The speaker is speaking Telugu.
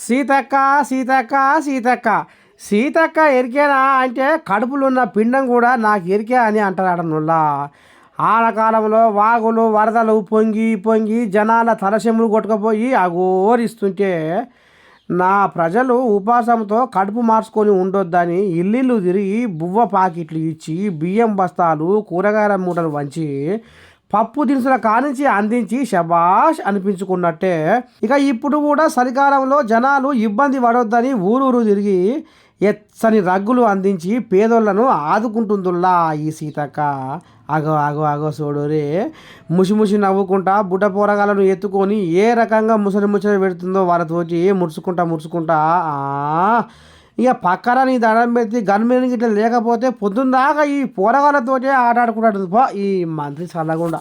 సీతక్క సీతక్క సీతక్క సీతక్క ఎరికేనా అంటే కడుపులో ఉన్న పిండం కూడా నాకు ఎరికే అని అంటాడు నుల్లా. ఆనకాలంలో వాగులు వరదలు పొంగి పొంగి జనాల తలసెమ్ములు కొట్టుకుపోయి అఘోరిస్తుంటే నా ప్రజలు ఉపాసంతో కడుపు మార్చుకొని ఉండొద్దని ఇల్లు తిరిగి బువ్వ పాకెట్లు ఇచ్చి బియ్యం బస్తాలు కూరగాయల మూటలు వంచి పప్పు దినుసుల కానించి అందించి శబాష్ అనిపించుకున్నట్టే ఇక ఇప్పుడు కూడా చలికాలంలో జనాలు ఇబ్బంది పడొద్దని ఊరూరు తిరిగి ఎచ్చని రగ్గులు అందించి పేదోళ్లను ఆదుకుంటుందిలా ఈ సీతక్క. అగో అగో అగో చూడురే, ముసి ముసి నవ్వుకుంటా బుడ్డ పోరగాలను ఎత్తుకొని ఏ రకంగా ముసలి పెడుతుందో వాళ్ళతోటి ముడుచుకుంటా ఇక పక్కన నీ దండం పెట్టి గన్మెన్ గిట్ల లేకపోతే పొద్దున్న దాకా ఈ పోరగాళ్ళతోటే ఆట ఆడుకుంటాడు ఈ మంత్రి చల్లకుండా.